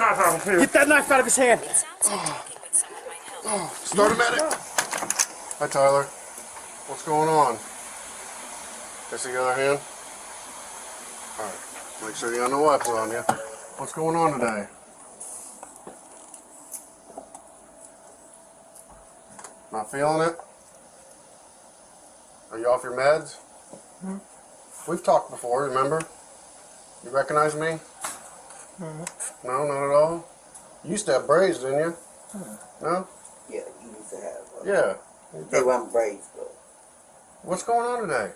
knife out of here. Get that knife out of his hand. Start a medic. Hi, Tyler. What's going on? This the other hand? Alright. Make sure you got no weapon on you. What's going on today? Not feeling it? Are you off your meds? Hmm? We've talked before, remember? You recognize me? Hmm. No, not at all? You used to have braids, didn't you? No? Yeah, you used to have. Yeah. They weren't braids, though. What's going on today?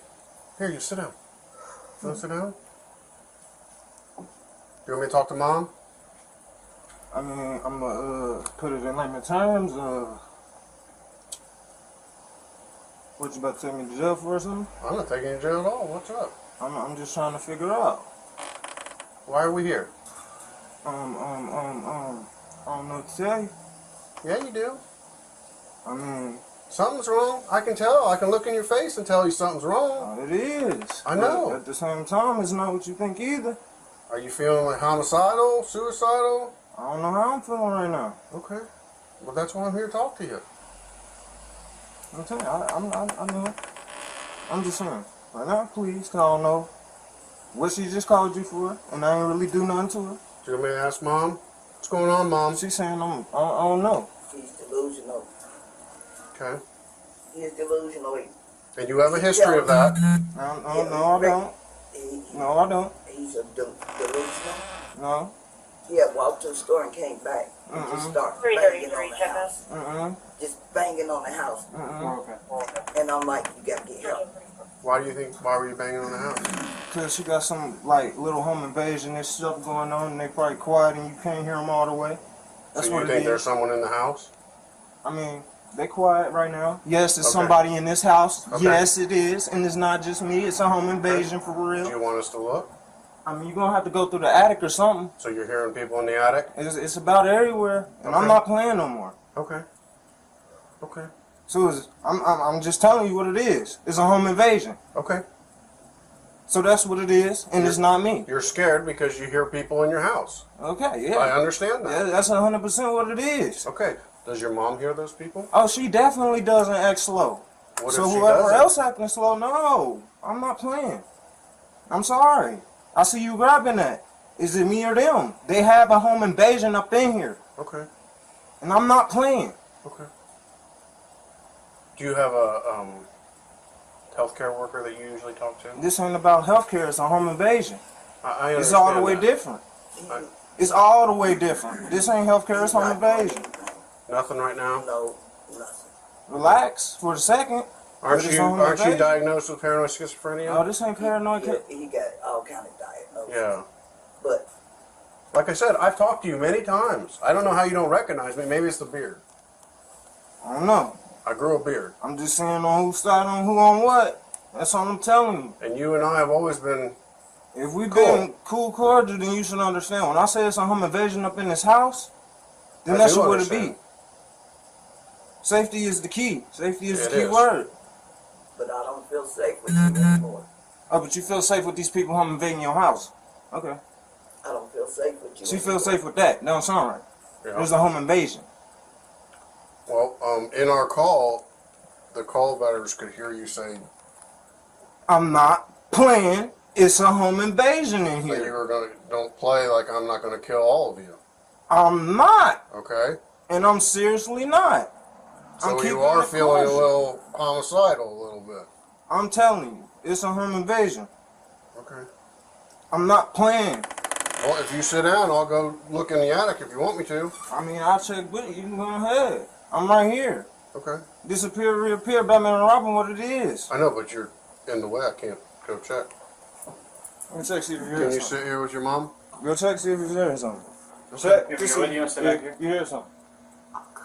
Here, you sit down. You want to sit down? You want me to talk to Mom? I mean, I'm gonna put it in layman terms. What, you about to take me to jail for or something? I'm not taking you to jail at all. What's up? I'm just trying to figure out. Why are we here? I don't know what to tell you. Yeah, you do. I mean, Something's wrong. I can tell. I can look in your face and tell you something's wrong. it is. I know. But at the same time, it's not what you think either. Are you feeling like homicidal, suicidal? I don't know how I'm feeling right now. Okay. Well, that's why I'm here to talk to you. I'm telling you, I know. I'm just saying. Right now, please, 'cause I don't know what she just called you for, and I ain't really do nothing to her. Do you want me to ask Mom? What's going on, Mom? She's saying I don't know. He's delusional. Okay. He's delusional. And you have a history of that. No, I don't. No, I don't. He's a delusional. No. He had walked to the store and came back and just started banging on the house. Just banging on the house. And I'm like, you gotta get help. Why were you banging on the house? Because she got some, like, little home invasion and stuff going on, and they probably quiet and you can't hear them all the way. That's So what you it think is. there's someone in the house? I mean, they quiet right now. Yes, there's Okay. somebody in this house. Okay. Yes, it is. And it's not just me. It's a home invasion for Do real. you want us to look? I mean, you're going to have to go through the attic or something. So you're hearing people in the attic? It's about everywhere. And I'm Okay. not playing no more. Okay. Okay. So I'm just telling you what it is. It's a home invasion. Okay. So that's what it is. And it's not me. You're scared because you hear people in your house. Okay, yeah. I understand that. Yeah, that's 100% what it is. Okay. Does your mom hear those people? Oh, she definitely doesn't act slow. What So if she whoever doesn't? else acting slow, no, I'm not playing. I'm sorry. I see you grabbing that. Is it me or them? They have a home invasion up in here, Okay. and I'm not playing. Okay. Do you have a healthcare worker that you usually talk to? This ain't about healthcare. It's a home invasion. I It's all the understand way that. different. I- It's all the way different. This ain't healthcare. It's home invasion. Nothing right now. No, nothing. Relax for a second. Aren't But it's you home aren't you invasion. diagnosed with paranoid schizophrenia? Oh, this ain't paranoid. He got all kind of diagnoses. Yeah. But Like I said, I've talked to you many times. I don't know how you don't recognize me. Maybe it's the beard. I don't know. I grew a beard. I'm just saying on whose side on who on what. That's all I'm telling you. And you and I have always been... If we've Cool. been cool cordial, then you should understand. When I say it's a home invasion up in this house, then I that's do what it be. understand. Safety is the key. Safety is It the key is. word. I don't feel safe with you anymore. Oh, but you feel safe with these people home invading your house. Okay. I don't feel safe with you. She feels safe with that. Don't sound right. Yeah. There's a home invasion. Well, in our call, the call letters could hear you say I'm not playing. It's a home invasion in that you here. were going to... Don't play like I'm not going to kill all of you. I'm not. Okay? And I'm seriously not. I'm So you keeping are it feeling a cautious. little homicidal a little bit. I'm telling you, it's a home invasion. Okay. I'm not playing. Well, if you sit down, I'll go look in the attic if you want me to. I mean, I'll check with you. You can go ahead. I'm right here. Okay. Disappear, reappear, Batman and Robin, what it is. I know, but you're in the way. I can't go check. Let me check, see if you're Can hearing you something. sit here with your mom? Go check, see if you're hearing something. Check. If just you're see with you, sit if back here. you hear something.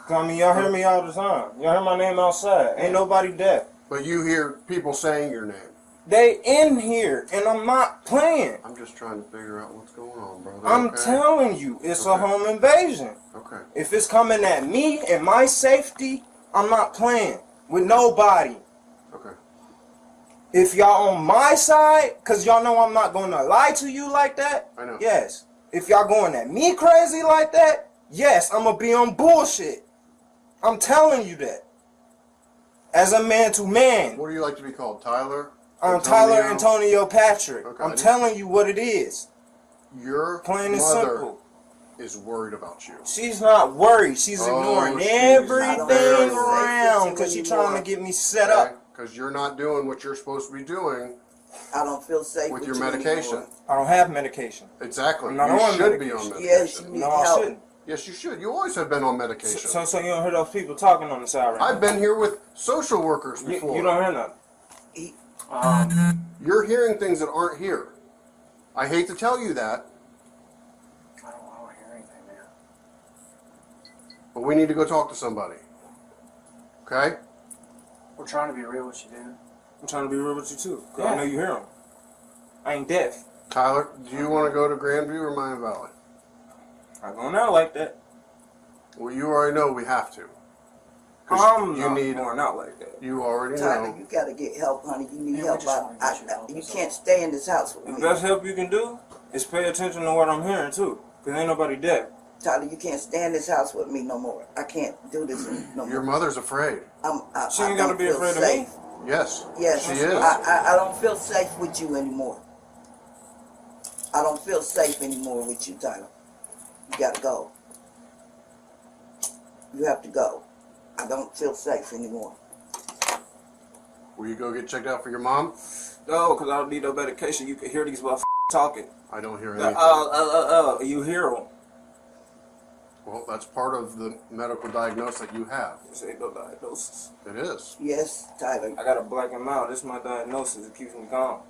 'Cause I mean, y'all hear me all the time. Y'all hear my name outside. Ain't nobody deaf. But you hear people saying your name. They in here, and I'm not playing. I'm just trying to figure out what's going on, brother. I'm okay? telling you, it's a Okay. home invasion. Okay. If it's coming at me and my safety, I'm not playing with nobody. Okay. If y'all on my side, because y'all know I'm not going to lie to you like that, I know. yes. If y'all going at me crazy like that, yes, I'm gonna be on bullshit. I'm telling you that. As a man to man. What do you like to be called, Tyler? I'm Tyler Antonio Patrick. Okay, I'm telling you what it is. Your Plain and mother simple. is worried about you. She's not worried. She's ignoring everything very around because she's trying to get me set up. Because you're not doing what you're supposed to be doing. I don't feel safe with with your you medication. anymore. I don't have medication. Exactly. I'm not you on should medication. be on medication. Yes, you need No, I help. shouldn't. Yes, you should. You always have been on medication. So you don't hear those people talking on the side right I've been here with social workers before. You don't hear nothing. You're hearing things that aren't here. I hate to tell you that. I don't hear anything, man. But we need to go talk to somebody. Okay? We're trying to be real with you, dude. I'm trying to be real with you too. Cause Yeah. I know you hear them. I ain't deaf. Tyler, do you want to go to Grandview or Miami Valley? I go out like that. Well, you already know we have to. I'm you not need going out like that. You already Tyler, know. you gotta get help, honey. You need Yeah, we help. just wanna get you help, You that's can't all. stay in this house with The me. best help you can do is pay attention to what I'm hearing too. Cause ain't nobody deaf. Tyler, you can't stay in this house with me no more. I can't do this no more. Your mother's afraid. She ain't gotta be afraid of me. Yes. Yes, She is. I don't feel safe with you anymore. I don't feel safe anymore with you, Tyler. You gotta go. You have to go. I don't feel safe anymore. Will you go get checked out for your mom? No, cause I don't need no medication. You can hear these motherfuckers talking. I don't hear anything. You hear them. Well, that's part of the medical diagnosis that you have. This ain't no diagnosis. It is. Yes, Tyler. I gotta black them out. This is my diagnosis. It keeps me calm.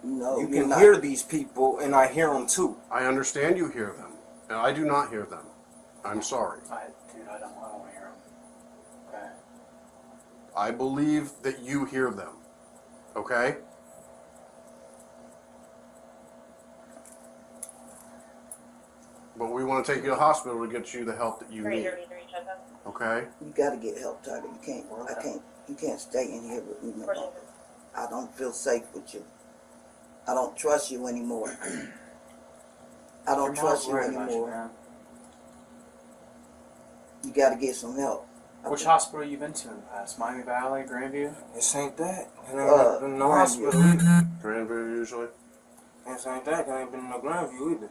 No, You you're can not. hear these people, and I hear them too. I understand you hear them, and I do not hear them. I'm sorry. Dude, I don't hear him. Okay. I believe that you hear them. Okay? But we want to take you to the hospital to get you the help that you need. Okay? You gotta get help, Tyler. You can't stay in here with me no more. I don't feel safe with you. I don't trust you anymore. I don't trust you anymore. man. You gotta get some help. Which hospital you been to in the past? Miami Valley, Grandview? This ain't that. And I ain't been in no hospital either. Grandview usually? This ain't that. I ain't been in no Grandview either.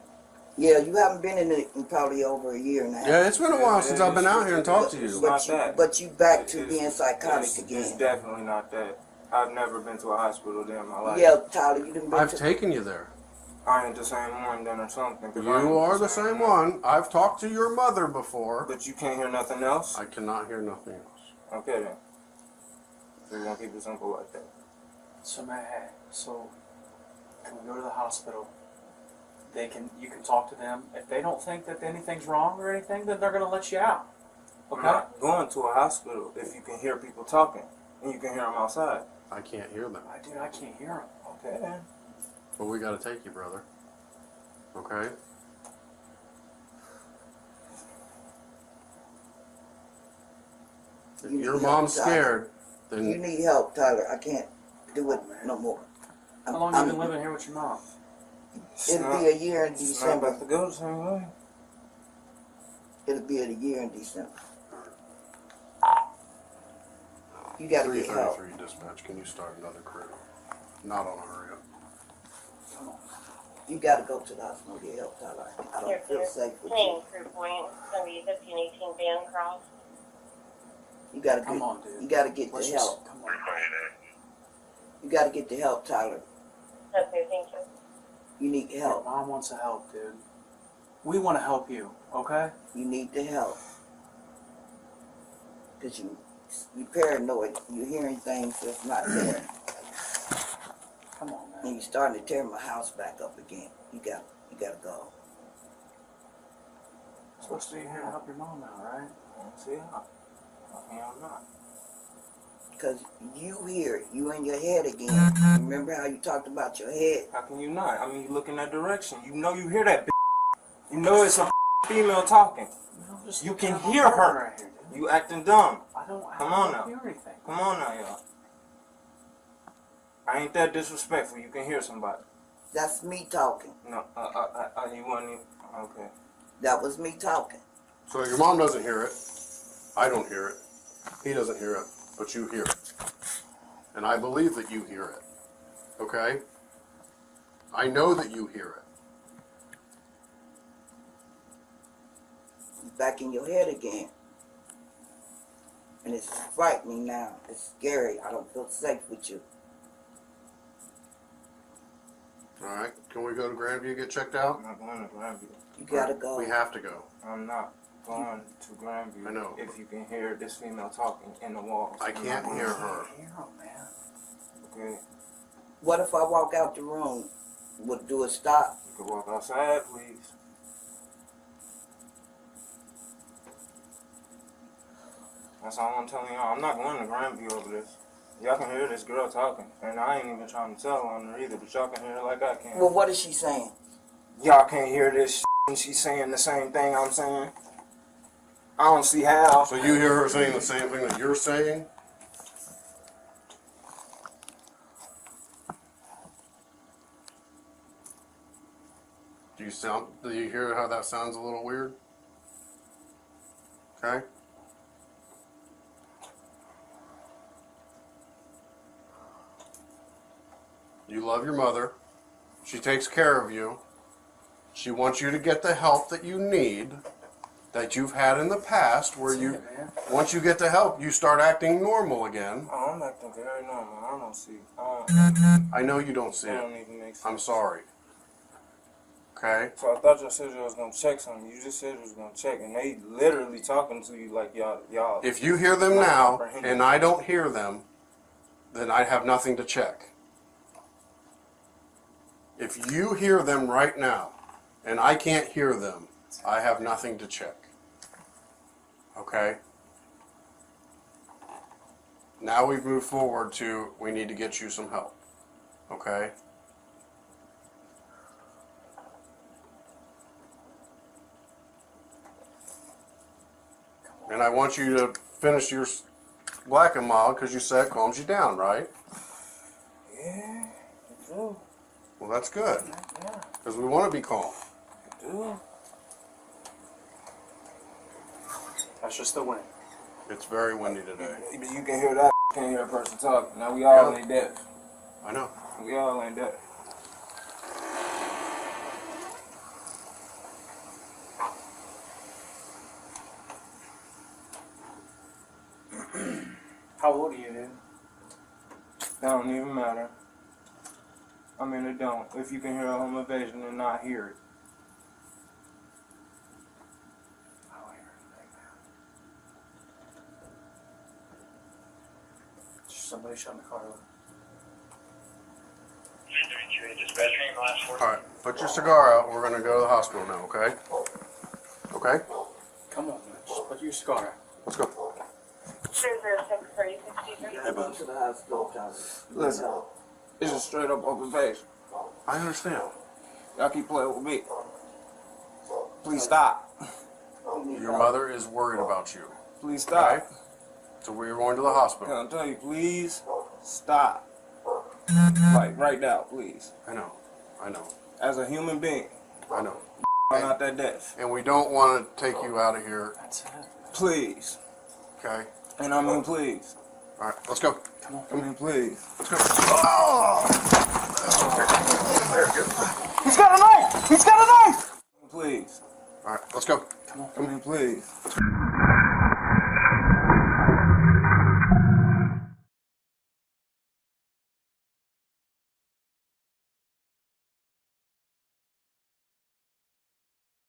Yeah, you haven't been in it in probably over a year now. Yeah, it's been a while since I've been out here and talked to you. Not that. But you back to being It's psychotic again. It's definitely not that. I've never been to a hospital day in my life. Yeah, Tyler, you didn't been I've to. taken you there. I ain't the same one then or something. 'Cause You I ain't are the same one. I've talked to your mother before. But you can't hear nothing else? I cannot hear nothing else. Okay then. We're gonna keep it simple like that. So, man, so can we go to the hospital? You can talk to them. If they don't think that anything's wrong or anything, then they're gonna let you out. I'm Okay? not going to a hospital if you can hear people talking and you can hear them outside. I can't hear them. Dude, I can't hear them. Okay then. But we gotta take you, brother. Okay? If You your need mom's help, Tyler. scared, You then need help, Tyler. I can't do it no more. How long you been living here with your mom? It'll be a year in It's not December. about to go the same way. It'll be a year in December. You gotta get help. 333 dispatch, can you start another crew? Not on a hurry up. You gotta go to the hospital to get help, Tyler. I don't feel safe with you. Main crew point, it's gonna be 1518 Bancroft. You gotta Come get. on, dude. You gotta get Let's the just, help. come on. You gotta get the help, Tyler. Okay, thank you. You need Your help. mom wants to help, dude. We want to help you, okay? You need the help. Cause you paranoid. You're hearing things that's not there. Come on, man. And you're starting to tear my house back up again. You gotta go. Supposed to be here to help your mom out, right? See how? I'm not. Cause you hear it. You in your head again. Remember how you talked about your head? How can you not? I mean, you look in that direction. You know you hear that b****. You know it's a female talking. No, just You look can at hear my her. right here, dude. You acting dumb. Come Come on now. hear anything. Come on now, y'all. I ain't that disrespectful. You can hear somebody. That's me talking. No, you want me? Okay. That was me talking. So your mom doesn't hear it. I don't hear it. He doesn't hear it, but you hear it. And I believe that you hear it. Okay? I know that you hear it. It's back in your head again. And it's frightening now. It's scary. I don't feel safe with you. Alright, can we go to Grandview, get checked out? I'm not going to Grandview. You gotta go. We have to go. I'm not going to Grandview. I know. If you can hear this female talking in the walls. I can't hear her. Okay. What if I walk out the room? Would do a stop? You can walk outside, please. That's all I'm telling y'all. I'm not going to Grandview over this. Y'all can hear this girl talking. And I ain't even trying to tell on her either, but y'all can hear it like I can. Well, what is she saying? Y'all can't hear this and she's saying the same thing I'm saying. I don't see how. So you hear her saying the same thing that you're saying? Do you hear how that sounds a little weird? Okay? You love your mother. She takes care of you. She wants you to get the help that you need, that you've had in the past, where you, once you get the help, you start acting normal again. Oh, I'm acting very normal. I don't see. I know you don't see That don't it. even make sense. I'm sorry. Okay? So I thought you said you was gonna check something. You just said you was gonna check, and they literally talking to you like y'all. If you hear them now, and I don't hear them, then I have nothing to check. If you hear them right now, and I can't hear them, I have nothing to check. Okay? Now we've moved forward to, we need to get you some help. Okay? And I want you to finish your black and mild because you said it calms you down, right? Yeah, I do. Well, that's good. Yeah, Because we want to be calm. I do. That's just the wind. It's very windy today. But you can hear that. Can't hear a person talking. Now we all ain't deaf. I know. We all ain't deaf. How old are you, dude? That don't even matter. I mean, it don't. If you can hear a home invasion and not hear it. I don't hear anything, man. Somebody shut the car over. All right, put your cigar out. We're going to go to the hospital now, okay? Okay? Come on, man. Just put your cigar out. Let's go. 206 3063. Gotta go to the hospital, Charlie. Listen, it's a straight up open face. I understand. Y'all keep playing with me. Please stop. Your mother is worried about you. Please stop. Okay? So we're going to the hospital. Can I tell you, please stop. Like right now, please. I know. I know. As a human being, I know. I'm not that deaf. And we don't want to take you out of here, That's it. Please. okay? And I mean please. All right, let's go. Come on. I mean please. Let's go. Oh! He's got a knife! He's got a knife! Please. All right, let's go. I mean please.